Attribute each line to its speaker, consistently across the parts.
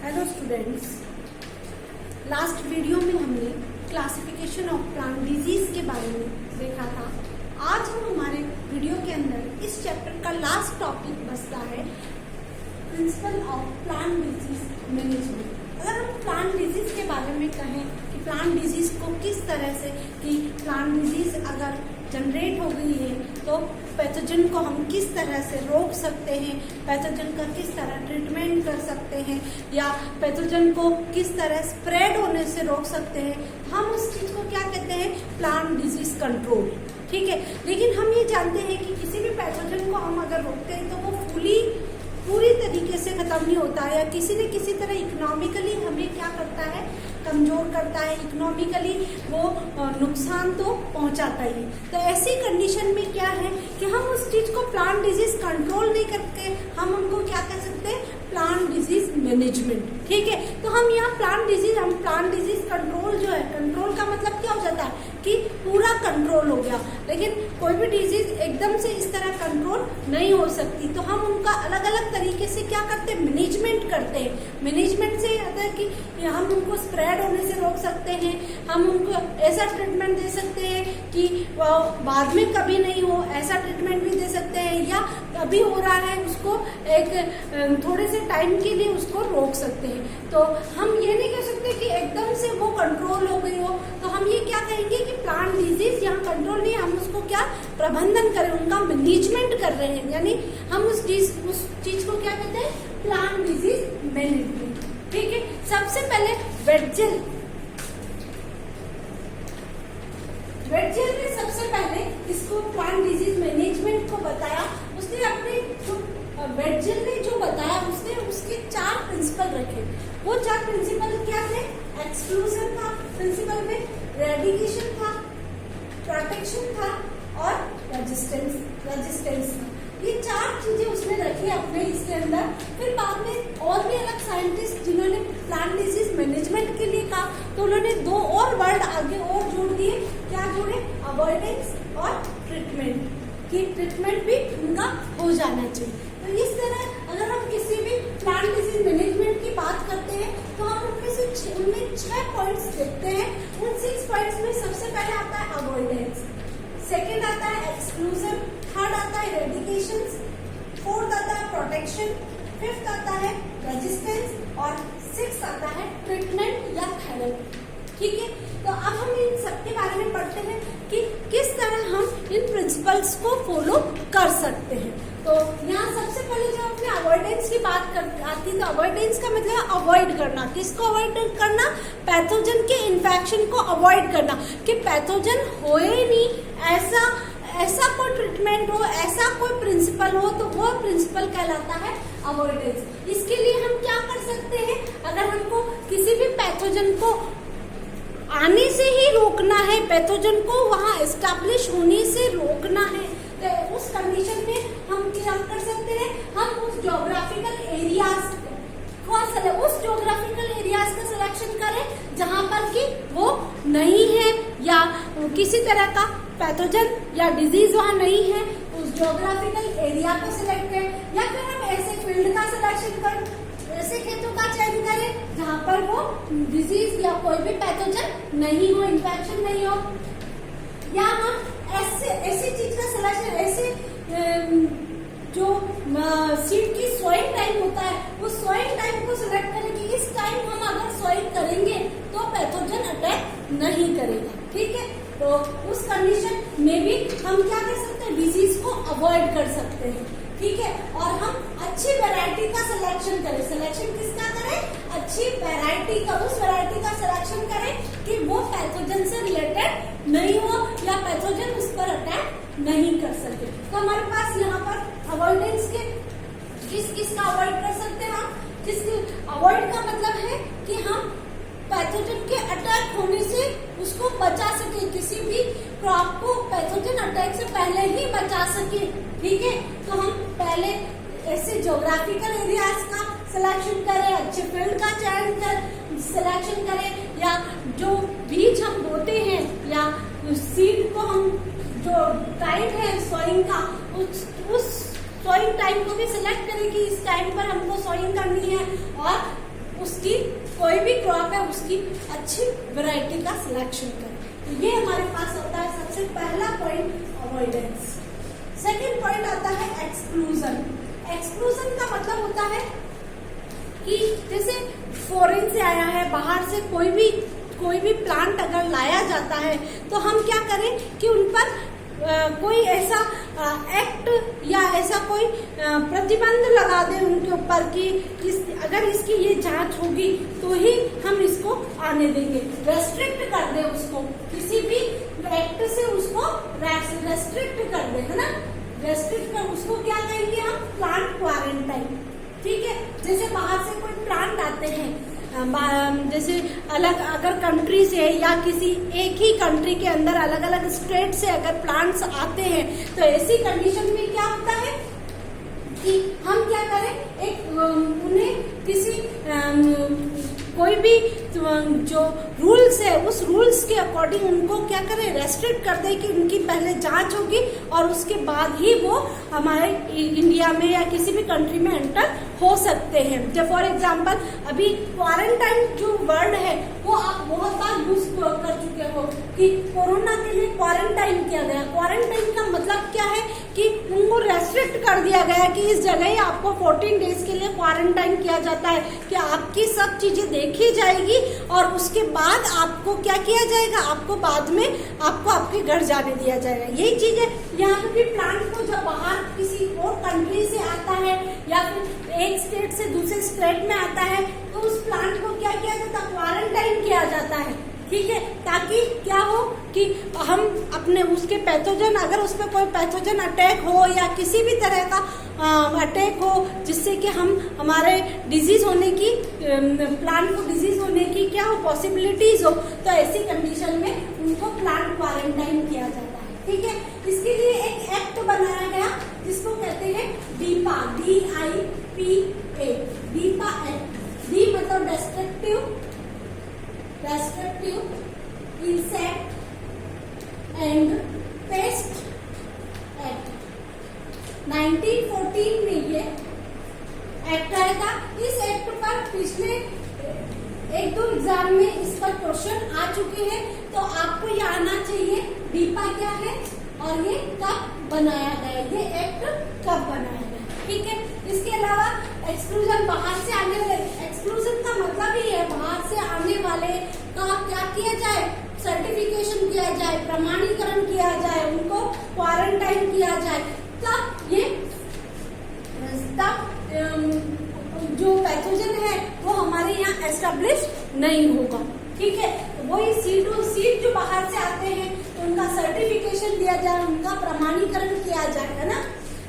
Speaker 1: Hello students, last video में हमने classification of plant disease के बारे में देखा था। आज हम हमारे वीडियो के अंदर इस चैप्टर का लास्ट टॉपिक बचता है principle of plant disease management. अगर हम प्लांट डिजीज के बारे में कहें कि प्लांट डिजीज को किस तरह से कि प्लांट डिजीज अगर जनरेट हो गई है तो पैथोजन को हम किस तरह से रोक सकते हैं, पैथोजन का किस तरह ट्रीटमेंट कर सकते हैं या पैथोजन को किस तरह स्प्रेड होने से रोक सकते हैं, हम उस चीज को क्या कहते हैं, प्लांट डिजीज कंट्रोल। ठीक है, लेकिन हम ये जानते हैं कि किसी भी पैथोजन को हम अगर रोकते हैं तो वो पूरी तरीके से खत्म नहीं होता है या किसी न किसी तरह इकोनॉमिकली हमें क्या करता है, कमजोर करता है, इकोनॉमिकली वो नुकसान तो पहुंचाता ही। तो ऐसी कंडीशन में क्या है कि हम उस चीज को प्लांट डिजीज कंट्रोल नहीं करके हम उनको क्या कह सकते हैं, प्लांट डिजीज मैनेजमेंट। ठीक है, तो हम यहाँ प्लांट डिजीज कंट्रोल जो है, कंट्रोल का मतलब क्या हो जाता है कि पूरा कंट्रोल हो गया, लेकिन कोई भी डिजीज एकदम से इस तरह कंट्रोल नहीं हो सकती। तो हम उनका अलग अलग तरीके से क्या करते हैं, मैनेजमेंट करते हैं। मैनेजमेंट से आता है कि हम उनको स्प्रेड होने से रोक सकते हैं, हम उनको ऐसा ट्रीटमेंट दे सकते हैं कि बाद में कभी नहीं हो, ऐसा ट्रीटमेंट भी दे सकते हैं, या अभी हो रहा है उसको एक थोड़े से टाइम के लिए उसको रोक सकते हैं। तो हम ये नहीं कह सकते कि एकदम से वो कंट्रोल हो गई हो, तो हम ये क्या कहेंगे कि प्लांट डिजीज यहाँ कंट्रोल नहीं, हम उसको क्या प्रबंधन करें, उनका मैनेजमेंट कर रहे हैं, यानी हम उस चीज को क्या कहते हैं, प्लांट डिजीज मैनेजमेंट। ठीक है, सबसे पहले वेटजेल ने सबसे पहले इसको प्लांट डिजीज मैनेजमेंट को बताया। उसने अपने वेटजेल ने जो बताया उसने उसके 4 प्रिंसिपल रखे। वो 4 प्रिंसिपल क्या थे, एक्सक्लूजन था प्रिंसिपल में, रेडिकेशन था, प्रोटेक्शन था और रेजिस्टेंस था। ये 4 चीजें उसने रखी अपने इसके अंदर। फिर बाद में और भी अलग साइंटिस्ट जिन्होंने प्लांट डिजीज मैनेजमेंट के लिए कहा तो उन्होंने 2 और वर्ड आगे और जोड़ दिए। क्या जोड़े, अवॉइडेंस और ट्रीटमेंट, कि ट्रीटमेंट भी उनका हो जाना चाहिए। तो इस तरह अगर हम किसी भी प्लांट डिजीज मैनेजमेंट की बात करते हैं तो हम उनमें 6 पॉइंट्स देखते हैं। उन 6 पॉइंट्स में सबसे पहले आता है अवॉइडेंस, सेकेंड आता है एक्सक्लूजन, थर्ड आता है रेडिकेशन, फोर्थ आता है प्रोटेक्शन, फिफ्थ आता है रेजिस्टेंस और 6 आता है ट्रीटमेंट या थेरेपी। ठीक है, तो अब हम इन सबके बारे में पढ़ते हैं कि किस तरह हम इन प्रिंसिपल्स को फॉलो कर सकते हैं। तो यहाँ सबसे पहले जब अपने अवॉइडेंस की बात आती है तो अवॉइडेंस का मतलब अवॉइड करना। किसको अवॉइड करना, पैथोजन के इन्फेक्शन को अवॉइड करना, कि पैथोजन होए नहीं, ऐसा कोई ट्रीटमेंट हो, ऐसा कोई प्रिंसिपल हो, तो वो प्रिंसिपल कहलाता है अवॉइडेंस। इसके लिए हम क्या कर सकते हैं, अगर हमको किसी भी पैथोजन को आने से ही रोकना है, पैथोजन को वहां एस्टैब्लिश होने से रोकना है, तो उस कंडीशन में हम क्या कर सकते हैं, हम उस ज्योग्राफिकल एरियाज का सिलेक्शन करें जहां पर कि वो नहीं है या किसी तरह का पैथोजन या डिजीज वहां नहीं है, उस ज्योग्राफिकल एरिया को सिलेक्ट करें, या फिर हम ऐसे फील्ड का सिलेक्शन करें, ऐसे खेतों का चयन करें जहां पर वो डिजीज या कोई भी पैथोजन नहीं हो, इन्फेक्शन नहीं हो, या हम ऐसी चीज का सिलेक्शन, ऐसे जो सीड की सोइंग टाइम होता है वो सोइंग टाइम को सिलेक्ट करें कि इस टाइम हम अगर सोइंग करेंगे तो पैथोजन अटैक नहीं करेगा। ठीक है, तो उस कंडीशन में भी हम क्या कर सकते हैं, डिजीज को अवॉइड कर सकते हैं। ठीक है, और हम अच्छी वैरायटी का सिलेक्शन करें। सिलेक्शन किसका करें, अच्छी वैरायटी का, उस वैरायटी का सिलेक्शन करें कि वो पैथोजन से रिलेटेड नहीं हो या पैथोजन उस पर अटैक नहीं कर सके। तो हमारे पास यहाँ पर अवॉइडेंस के किस का अवॉइड कर सकते हैं हम, किसके अवॉइड का मतलब है कि हम पैथोजन के अटैक होने से उसको बचा सके, किसी भी क्रॉप को पैथोजन अटैक से पहले ही बचा सके। ठीक है, तो हम पहले ऐसे ज्योग्राफिकल एरियाज का सिलेक्शन करें, अच्छे फील्ड का चयन सिलेक्शन करें, या जो बीज हम बोते हैं या सीड को हम जो टाइम है सोइंग का, उस सोइंग टाइम को भी सिलेक्ट करें कि इस टाइम पर हमको सोइंग करनी है, और उसकी कोई भी क्रॉप है उसकी अच्छी वैरायटी का सिलेक्शन करें। तो ये हमारे पास होता है सबसे पहला पॉइंट, अवॉइडेंस। सेकेंड पॉइंट आता है एक्सक्लूजन। एक्सक्लूजन का मतलब होता है कि जैसे फॉरेन से आया है, बाहर से कोई भी प्लांट अगर लाया जाता है तो हम क्या करें कि उन पर कोई ऐसा एक्ट या ऐसा कोई प्रतिबंध लगा दें उनके ऊपर कि अगर इसकी ये जांच होगी तो ही हम इसको आने देंगे, रेस्ट्रिक्ट कर दे उसको, किसी भी एक्ट से उसको रेस्ट्रिक्ट कर दे, है ना। रेस्ट्रिक्ट कर उसको क्या कहेंगे हम, प्लांट क्वारंटाइन। ठीक है, जैसे बाहर से कोई प्लांट आते हैं, जैसे अलग अगर कंट्री से या किसी एक ही कंट्री के अंदर अलग अलग स्टेट से अगर प्लांट्स आते हैं तो ऐसी कंडीशन में क्या होता है कि हम क्या करें, एक उन्हें किसी कोई भी जो रूल्स है उस रूल्स के अकॉर्डिंग उनको क्या करें, रेस्ट्रिक्ट कर दे कि उनकी पहले जांच होगी और उसके बाद ही वो हमारे इंडिया में या किसी भी कंट्री में एंटर हो सकते हैं। जब फॉर एग्जांपल अभी क्वारंटाइन जो वर्ड है वो आप बहुत बार यूज कर चुके हो कि कोरोना के लिए क्वारंटाइन किया गया। क्वारंटाइन का मतलब क्या है कि उनको रेस्ट्रिक्ट कर दिया गया कि इस जगह ही आपको 14 डेज के लिए क्वारंटाइन किया जाता है कि आपकी सब चीजें देखी जाएगी और उसके बाद आपको क्या किया जाएगा, आपको बाद में आपको आपके घर जाने दिया जाएगा। यही चीज है यहाँ पे भी प्लांट को जब बाहर किसी और कंट्री से आता है या फिर एक स्टेट से दूसरे स्टेट में आता है तो उस प्लांट को क्या किया जाता है, क्वारंटाइन किया जाता है। ठीक है, ताकि क्या हो कि हम अपने उसके पैथोजन, अगर उसमें कोई पैथोजन अटैक हो या किसी भी तरह का अटैक हो जिससे कि हम हमारे डिजीज होने की, प्लांट को डिजीज होने की क्या हो पॉसिबिलिटीज हो, तो ऐसी कंडीशन में उनको प्लांट क्वारंटाइन किया जाता है। ठीक है, इसके लिए एक एक्ट बनाया गया जिसको कहते हैं डीपा, DIPA, डीपा एक्ट। डी मतलब destructive insect and paste act. 1914 में ये एक्ट आया था। इस एक्ट पर पिछले 1-2 एग्जाम में इस पर क्वेश्चन आ चुके हैं, तो आपको ये आना चाहिए डीपा क्या है और ये कब बनाया गया, ये एक्ट कब बनाया गया। ठीक है, इसके अलावा एक्सक्लूजन, बाहर से आने वाले, एक्सक्लूजन का मतलब ही है बाहर से आने वाले का क्या किया जाए, सर्टिफिकेशन किया जाए, प्रमाणीकरण किया जाए, उनको क्वारंटाइन किया जाए, तब जो पैथोजन है वो हमारे यहाँ एस्टेब्लिश नहीं होगा। ठीक है, तो वही सीट टू सीट जो बाहर से आते हैं तो उनका सर्टिफिकेशन दिया जाए, उनका प्रमाणीकरण किया जाएगा ना।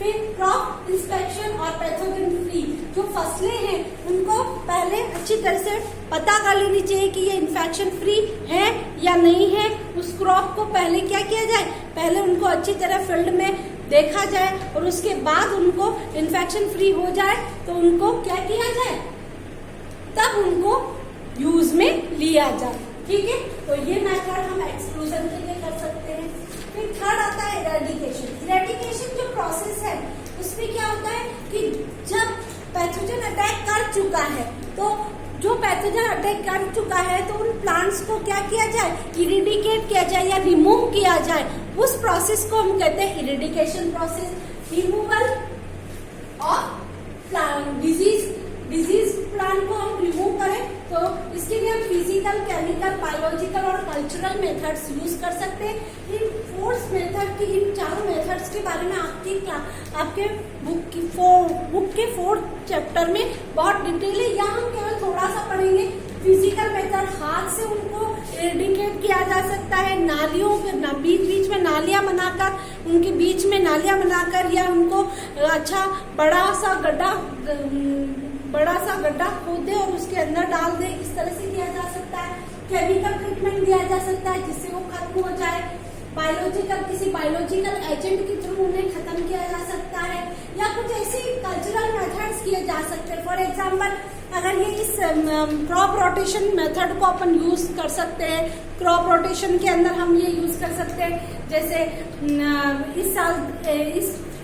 Speaker 1: फिर क्रॉप इंस्पेक्शन और पैथोजन फ्री जो फसलें हैं उनको पहले अच्छी तरह से पता कर लेनी चाहिए कि ये इन्फेक्शन फ्री है या नहीं है। उस क्रॉप को पहले क्या किया जाए, पहले उनको अच्छी तरह फील्ड में देखा जाए और उसके बाद उनको इन्फेक्शन फ्री हो जाए तो उनको क्या किया जाए, तब उनको यूज में लिया जाए। ठीक है, तो ये मेथड हम एक्सक्लूजन के लिए कर सकते हैं। फिर थर्ड आता है इरेडिकेशन। इरेडिकेशन जो प्रोसेस है उसमें क्या होता है कि जब पैथोजन अटैक कर चुका है तो जो पैथोजन अटैक कर चुका है तो उन प्लांट्स को क्या किया जाए, इरेडिकेट किया जाए या रिमूव किया जाए। उस प्रोसेस को हम कहते हैं eradication process. Removal of disease plant को हम रिमूव करें तो इसके लिए हम फिजिकल, केमिकल, बायोलॉजिकल और कल्चरल मेथड्स यूज कर सकते हैं। इन फोर्थ मेथड की, इन चारों मेथड्स के बारे में आपके बुक के 4th चैप्टर में बहुत डिटेल है, यहाँ हम केवल थोड़ा सा पढ़ेंगे। फिजिकल मेथड, हाथ से उनको इरेडिकेट किया जा सकता है, नालियों के बीच में नालियां बनाकर, उनके बीच में नालियां बनाकर या उनको अच्छा बड़ा सा गड्ढा खोद दे और उसके अंदर डाल दे, इस तरह से किया जा सकता है। केमिकल ट्रीटमेंट दिया जा सकता है जिससे वो खत्म हो जाए। बायोलॉजिकल, किसी बायोलॉजिकल एजेंट के थ्रू उन्हें खत्म किया जा सकता है या कुछ ऐसे कल्चरल मेथड्स किए जा सकते हैं। फॉर एग्जाम्पल अगर ये इस क्रॉप रोटेशन मेथड को अपन यूज कर सकते हैं, क्रॉप रोटेशन के अंदर हम ये यूज कर सकते हैं, जैसे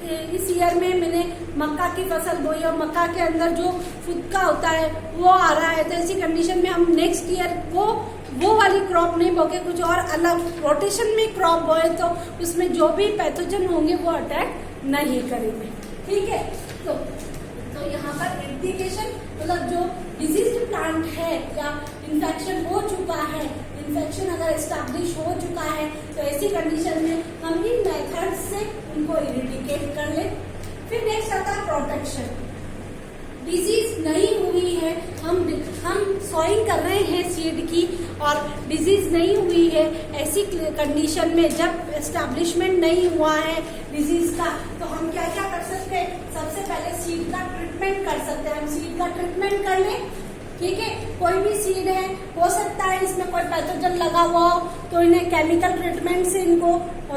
Speaker 1: इस ईयर में मैंने मक्का की फसल बोई और मक्का के अंदर जो फुदका होता है वो आ रहा है, तो ऐसी कंडीशन में हम नेक्स्ट ईयर वो वाली क्रॉप नहीं बोके कुछ और अलग रोटेशन में क्रॉप बोए तो उसमें जो भी पैथोजन होंगे वो अटैक नहीं करेंगे। ठीक है, तो यहाँ पर एप्लीकेशन मतलब जो डिजीज प्लांट है या इन्फेक्शन हो चुका है, इन्फेक्शन अगर एस्टैब्लिश हो चुका है तो ऐसी कंडीशन में हम इन मेथड से उनको इरेडिकेट कर ले। फिर नेक्स्ट आता है प्रोटेक्शन। डिजीज नहीं हुई है, हम सॉइंग कर रहे हैं सीड की और डिजीज नहीं हुई है, ऐसी कंडीशन में जब एस्टैब्लिशमेंट नहीं हुआ है डिजीज का तो हम क्या क्या कर सकते हैं। सबसे पहले सीड का ट्रीटमेंट कर सकते हैं, हम सीड का ट्रीटमेंट कर लें। ठीक है, कोई भी सीड है, हो सकता है इसमें कोई पैथोजन लगा हुआ हो तो इन्हें केमिकल ट्रीटमेंट से इनको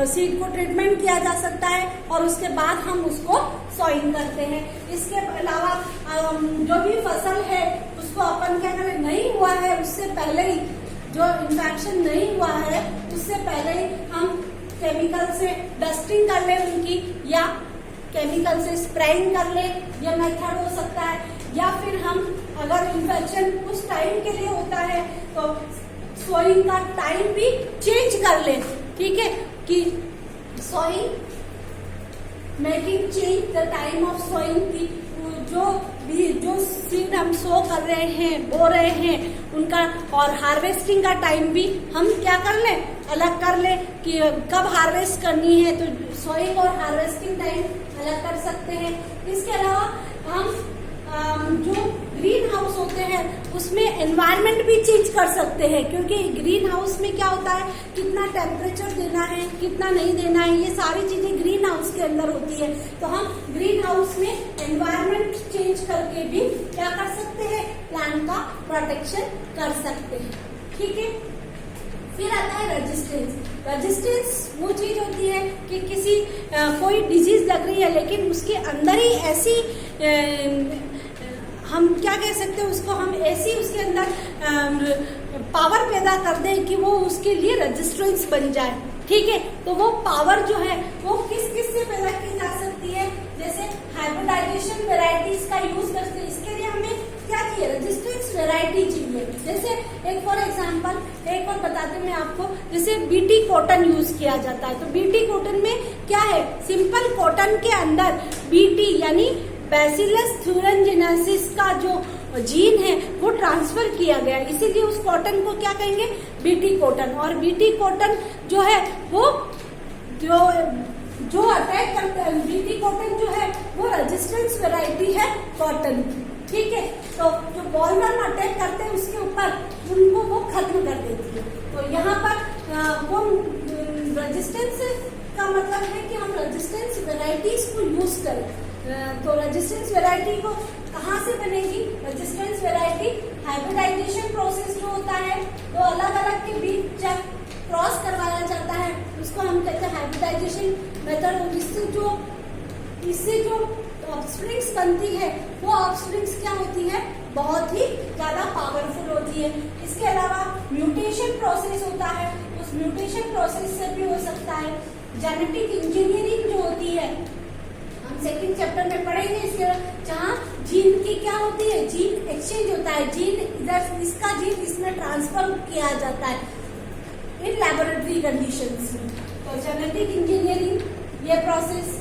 Speaker 1: सीड को ट्रीटमेंट किया जा सकता है और उसके बाद हम उसको सॉइंग करते हैं। इसके अलावा जो भी फसल है उसको अपन क्या करें, नहीं हुआ है उससे पहले ही, जो इन्फेक्शन नहीं हुआ है उससे पहले ही हम केमिकल से डस्टिंग कर ले उनकी, या केमिकल से स्प्रेइंग कर ले, यह मेथड हो सकता है। या फिर हम अगर इन्फेक्शन कुछ टाइम के लिए होता है तो सोइंग का टाइम भी चेंज कर ले। ठीक है, कि sowing making change the time of sowing की जो सीड हम सो कर रहे हैं, बो रहे हैं उनका, और हार्वेस्टिंग का टाइम भी हम क्या कर ले, अलग कर ले कि कब हार्वेस्ट करनी है, तो सोइंग और हार्वेस्टिंग टाइम अलग कर सकते हैं। इसके अलावा हम जो ग्रीन हाउस होते हैं उसमें एनवायरनमेंट भी चेंज कर सकते हैं, क्योंकि ग्रीन हाउस में क्या होता है, कितना टेम्परेचर देना है, कितना नहीं देना है, ये सारी चीजें ग्रीन हाउस के अंदर होती है। तो हम ग्रीन हाउस में एनवायरनमेंट चेंज करके भी क्या कर सकते हैं, प्लांट का प्रोटेक्शन कर सकते हैं। ठीक है, फिर आता है रेजिस्टेंस। रेजिस्टेंस वो चीज होती है कि किसी कोई डिजीज लग रही है लेकिन उसके अंदर ही ऐसी हम क्या कह सकते हैं उसको, हम ऐसी उसके अंदर पावर पैदा कर दें कि वो उसके लिए रेजिस्टेंस बन जाए। ठीक है, तो वो पावर जो है वो किस किस से पैदा की जा सकती है, जैसे हाइब्रिडाइजेशन वेराइटीज का यूज करते हैं। इसके लिए हमें क्या चाहिए, रेजिस्टेंस वेराइटी चाहिए। जैसे एक फॉर एग्जांपल एक और बताते मैं आपको, जैसे बीटी कॉटन यूज किया जाता है, तो बीटी कॉटन में क्या है, सिंपल कॉटन के अंदर बीटी यानी बैसिलस थ्यूरेंजिनेसिस का जो जीन है वो ट्रांसफर किया गया, इसीलिए उस कॉटन को क्या कहेंगे, बीटी कॉटन। और बीटी कॉटन जो है वो जो अटैक करता है, बीटी कॉटन जो है वो रेजिस्टेंस वैरायटी है कॉटन की। ठीक है, तो जो बॉलवर्म अटैक करते हैं उसके ऊपर उनको वो खत्म कर देती है। तो यहाँ पर वो रेजिस्टेंस का मतलब है कि हम रेजिस्टेंस वैरायटीज को यूज करें। तो रेजिस्टेंस वैरायटी को कहाँ से बनेगी, रेजिस्टेंस वैरायटी हाइब्रिडाइजेशन प्रोसेस जो होता है, तो अलग अलग के बीच जब क्रॉस करवाया जाता है उसको हम कहते हैं हाइब्रिडाइजेशन मेथड। इससे जो ऑफस्प्रिंग्स बनती है वो ऑफस्प्रिंग्स क्या होती है, बहुत ही ज्यादा पावरफुल होती है। इसके अलावा म्यूटेशन प्रोसेस होता है, उस म्यूटेशन प्रोसेस से भी हो सकता है। जेनेटिक इंजीनियरिंग जो होती है हम सेकंड चैप्टर में पढ़ेंगे, इसके जहाँ जीन की क्या होती है, जीन एक्सचेंज होता है, जीन इधर इसका जीन इसमें ट्रांसफर किया जाता है इन लैबोरेटरी कंडीशंस में। तो जेनेटिक इंजीनियरिंग ये प्रोसेस,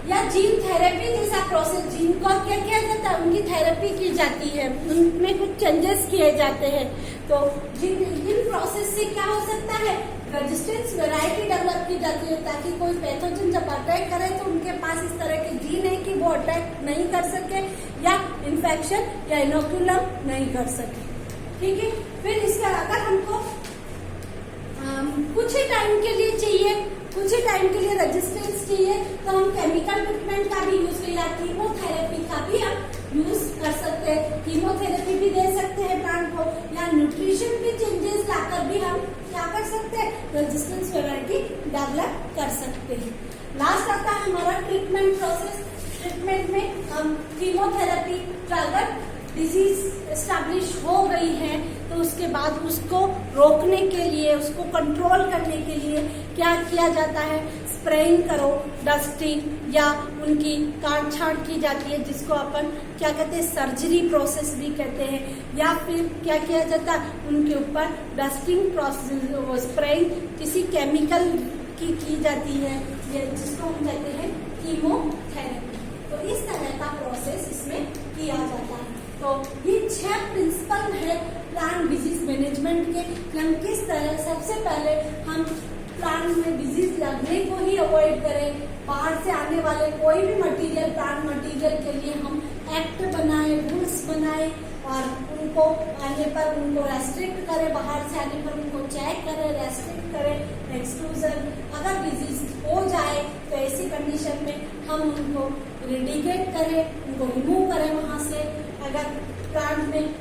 Speaker 1: या जीन थेरेपी जैसा प्रोसेस, जीन को क्या किया जाता है, उनकी थेरेपी की जाती है, उनमें कुछ चेंजेस किए जाते हैं। तो इन प्रोसेस से क्या हो सकता है, रेजिस्टेंस वैरायटी डेवलप की जाती है, ताकि कोई पैथोजन जब अटैक करे तो उनके पास इस तरह के जीन है कि वो अटैक नहीं कर सके या इन्फेक्शन या इनोकुलम नहीं कर सके। ठीक है, फिर इसके अगर हमको कुछ ही टाइम के लिए चाहिए, कुछ ही टाइम के लिए रेजिस्टेंस चाहिए, तो हम केमिकल ट्रीटमेंट का भी यूज या कीमोथेरेपी का भी हम यूज कर सकते हैं। कीमोथेरेपी भी दे सकते हैं प्लांट को, या न्यूट्रिशन के चेंजेस लाकर भी हम क्या कर सकते हैं, रेजिस्टेंस वैरायटी डेवलप कर सकते हैं। लास्ट आता है हमारा ट्रीटमेंट प्रोसेस। ट्रीटमेंट में हम कीमोथेरेपी अगर डिजीज एस्टैब्लिश हो गई है तो उसके बाद उसको रोकने के लिए, उसको कंट्रोल करने के लिए क्या किया जाता है, स्प्रेइंग करो, डस्टिंग या उनकी काट छाट की जाती है, जिसको अपन क्या कहते हैं, सर्जरी प्रोसेस भी कहते हैं, या फिर क्या किया जाता है, उनके ऊपर डस्टिंग प्रोसेस, स्प्रेइंग किसी केमिकल की जाती है, ये जिसको हम कहते हैं कीमोथेरेपी। तो इस तरह का प्रोसेस इसमें किया जाता है। तो ये 6 प्रिंसिपल है प्लांट डिजीज मैनेजमेंट के, कि हम किस तरह सबसे पहले हम प्लांट में डिजीज लगने को ही अवॉइड करें, बाहर से आने वाले कोई भी मटेरियल, प्लांट मटेरियल के लिए हम एक्ट बनाए, रूल्स बनाए, और उनको आने पर उनको रेस्ट्रिक्ट करें, बाहर से आने पर उनको चेक करें, रेस्ट्रिक्ट करें, एक्सक्लूजन। अगर डिजीज हो जाए तो ऐसी कंडीशन में हम उनको रेडिकेट करें, उनको रिमूव करें वहां से। अगर प्लांट में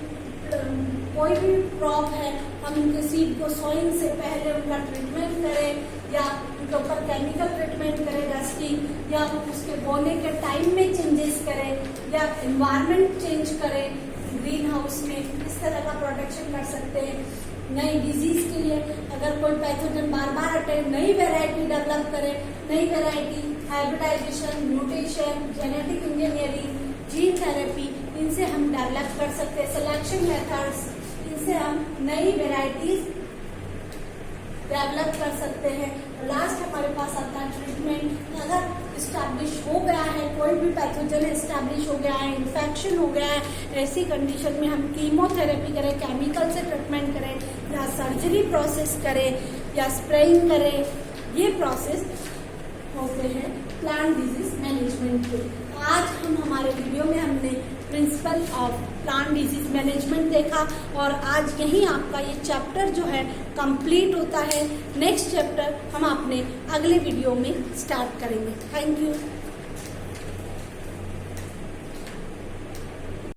Speaker 1: कोई भी क्रॉप है, हम उनके सीड को सोइंग से पहले उनका ट्रीटमेंट करें, या उनके ऊपर केमिकल ट्रीटमेंट करें, डस्टिंग, या उसके बोने के टाइम में चेंजेस करें, या एनवायरनमेंट चेंज करें ग्रीन हाउस में, इस तरह का प्रोटेक्शन कर सकते हैं। नई डिजीज के लिए अगर कोई पैथोजन बार बार अटैक, नई वेराइटी डेवलप करें, नई variety, hybridisation, mutation, genetic engineering, gene therapy, इनसे हम डेवलप कर सकते हैं। सिलेक्शन मेथड्स, इनसे हम नई वेराइटीज डेवलप कर सकते हैं। लास्ट हमारे पास आता है ट्रीटमेंट। अगर इस्टेब्लिश हो गया है, कोई भी पैथोजन इस्टेब्लिश हो गया है, इन्फेक्शन हो गया है, ऐसी कंडीशन में हम कीमोथेरेपी करें, केमिकल से ट्रीटमेंट करें, या सर्जरी प्रोसेस करें, या स्प्रेइंग करें। ये प्रोसेस होते हैं प्लांट डिजीज मैनेजमेंट के। आज हम हमारे वीडियो में हमने principle of plant disease management देखा, और आज यहीं आपका ये चैप्टर जो है कंप्लीट होता है। नेक्स्ट चैप्टर हम अपने अगले वीडियो में स्टार्ट करेंगे। Thank you.